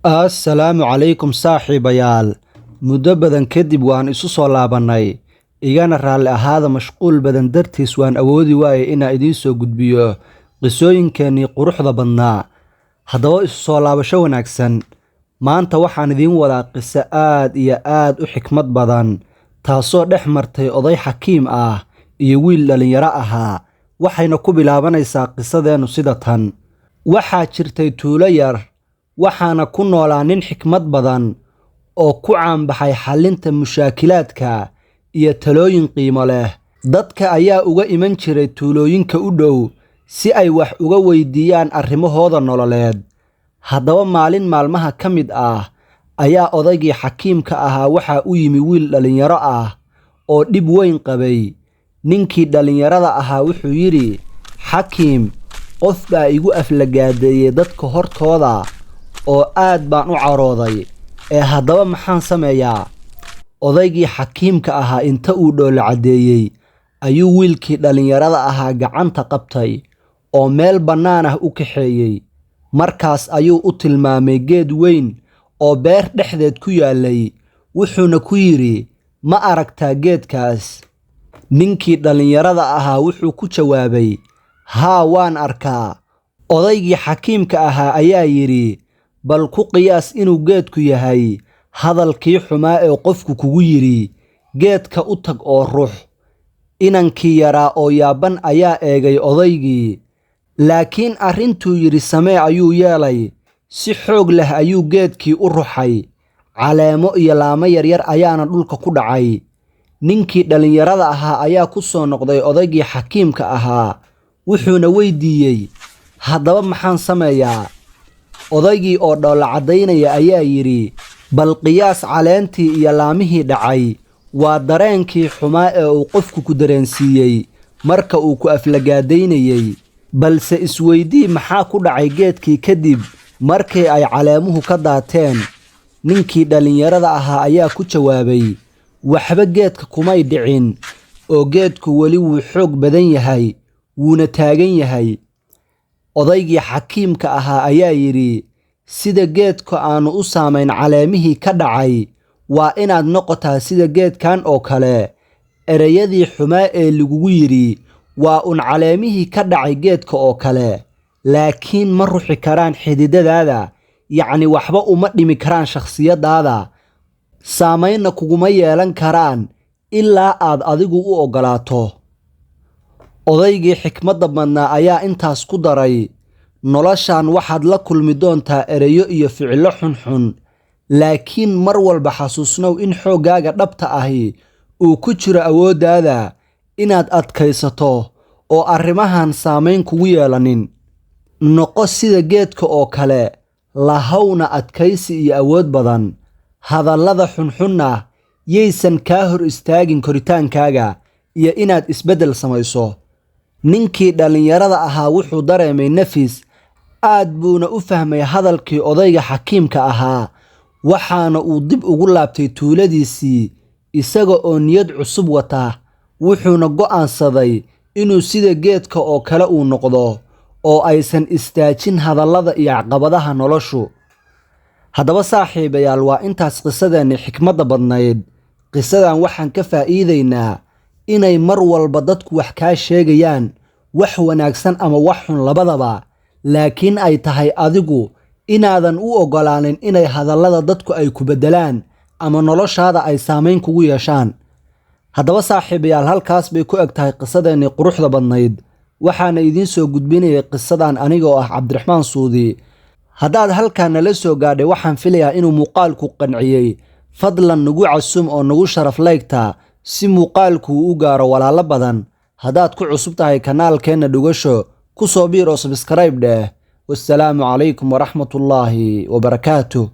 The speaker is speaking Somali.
Assalaamu calaykum saaxiibayaal. Muddo badan kadib waan isu soo laabanay. Igana raalli ahaada mashquul badan dartiis waan awoodi waayay inaan idiin soo gudbiyo qisooyinkeenii quruxda badnaa. Haddaba isu soo laabasho wanaagsan. Maanta waxaan idiin wadaa qiso aad iyo aad u xikmad badan, taasoo dhex martay oday xakiim ah iyo wiil dhalinyaro ahaa. Waxayna ku bilaabanaysaa qisadeenu sida tan. Waxaa jirtay tuulo yar, waxaana ku noolaa nin xikmad badan oo ku caanbaxay xallinta mushaakilaadka iyo talooyin qiimo leh. Dadka ayaa uga iman jiray tuulooyinka u dhow si ay wax uga weydiiyaan arrimahooda nololeed. Haddaba maalin maalmaha ka mid ah ayaa odaygii xakiimka ahaa waxaa u yimi wiil dhalinyaro ah oo dhib weyn qabay. Ninkii dhalinyarada ahaa wuxuu yidhi, "Xakiim, qof baa igu aflagaadeeyay dadka hortooda oo aad baan u carooday. Haddaba maxaan sameeyaa?" Odaygii xakiimka ahaa inta uu dhoola caddeeyey ayuu wiilkii dhalinyarada ahaa gacanta qabtay oo meel bannaan ah u kaxeeyey. Markaas ayuu u tilmaamay geed weyn oo beer dhexdeed ku yaallay, wuxuuna ku yidhi, "Ma aragtaa geedkaas?" Ninkii dhalinyarada ahaa wuxuu ku jawaabay, "Haa, waan arkaa." Odaygii xakiimka ahaa ayaa yidhi, "Bal ku qiyaas inuu geedku yahay hadalkii xumaa ee qofku kugu yidhi, geedka u tag oo rux." Inankii yaraa oo yaaban ayaa eegay odaygii, laakiin arrintuu yidhi samee ayuu yeelay. Si xoog leh ayuu geedkii u ruxay, caleemo iyo laamo yaryar ayaana dhulka ku dhacay. Ninkii dhalinyarada ahaa ayaa ku soo noqday odaygii xakiimka ahaa, wuxuuna weydiiyey, "Haddaba maxaan sameeyaa?" Odaygii oo dhoola caddaynaya ayaa yidhi, "Bal qiyaas caleentii iyo laamihii dhacay. Waa dareenkii xumaa ee uu qofku ku dareensiiyey marka uu ku aflagaadaynayay. Balse isweydii maxaa ku dhacay geedkii kadib markii ay caleemuhu ka daateen." Ninkii dhalinyarada ahaa ayaa ku jawaabay, "Waxba geedka kumay dhicin, oo geedku weli wuu xoog badan yahay, wuuna taagan yahay." Odaygii xakiimka ahaa ayaa yidhi, "Sida geedka aanu u saamayn caleemihii ka dhacay, waa inaad noqotaa sida geedkan oo kale. Ereyadii xumaa ee lagugu yidhi waa un caleemihii ka dhacay geedka oo kale, laakiin ma ruxi karaan xididadaada, yacni waxba uma dhimi karaan shakhsiyaddaada, saamaynna kuguma yeelan karaan ilaa aad adigu u oggolaato." Odaygii xikmadda badnaa ayaa intaas ku daray, "Noloshan waxaad la kulmi doontaa ereyo iyo ficillo xunxun, laakiin mar walba xasuusnow in xooggaaga dhabta ahi uu ku jiro awooddaada inaad adkaysato oo arrimahan saamayn kugu yeelanin. Noqo sida geedka oo kale, lahowna adkaysi iyo awood badan. Hadallada xunxunna yaysan kaa hor istaagin koritaankaaga iyo inaad isbeddel samayso." Ninkii dhalinyarada ahaa wuxuu dareemay nafis, aad buuna u fahmay hadalkii odayga xakiimka ahaa, waxaana uu dib ugu laabtay tuuladiisii isaga oo niyad cusub wata. Wuxuuna go'aansaday inuu sida geedka oo kale uu noqdo, oo aysan istaajin hadallada iyo caqabadaha noloshu. Haddaba saaxiibayaal, waa intaas qisadeenni xikmadda badnayd. Qisadan waxaan ka faa'iidaynaa inay mar walba dadku wax kaa sheegayaan, wax wanaagsan ama wax xun labadaba, laakiin ay tahay adigu inaadan u oggolaanin inay hadallada dadku ay ku beddelaan ama noloshaada ay saamayn kugu yeeshaan. Haddaba saaxiibayaal, halkaas bay ku eg tahay qisadeennii quruxda badnayd. Waxaana idiin soo gudbinayay qisadan anigoo ah Cabdiraxmaan Suudi. Haddaad halkaan nala soo gaadhay, waxaan filayaa inuu muuqaalku qanciyey. Fadlan nagu casuum oo nagu sharaf laygta si muuqaalku u gaaro walaalo badan. Haddaad ku cusub tahay kanaalkeenna Dhugasho, ku soo biir oo subscribe dheh. Wassalaamu calaykum waraxmatullaahi wabarakaatuh.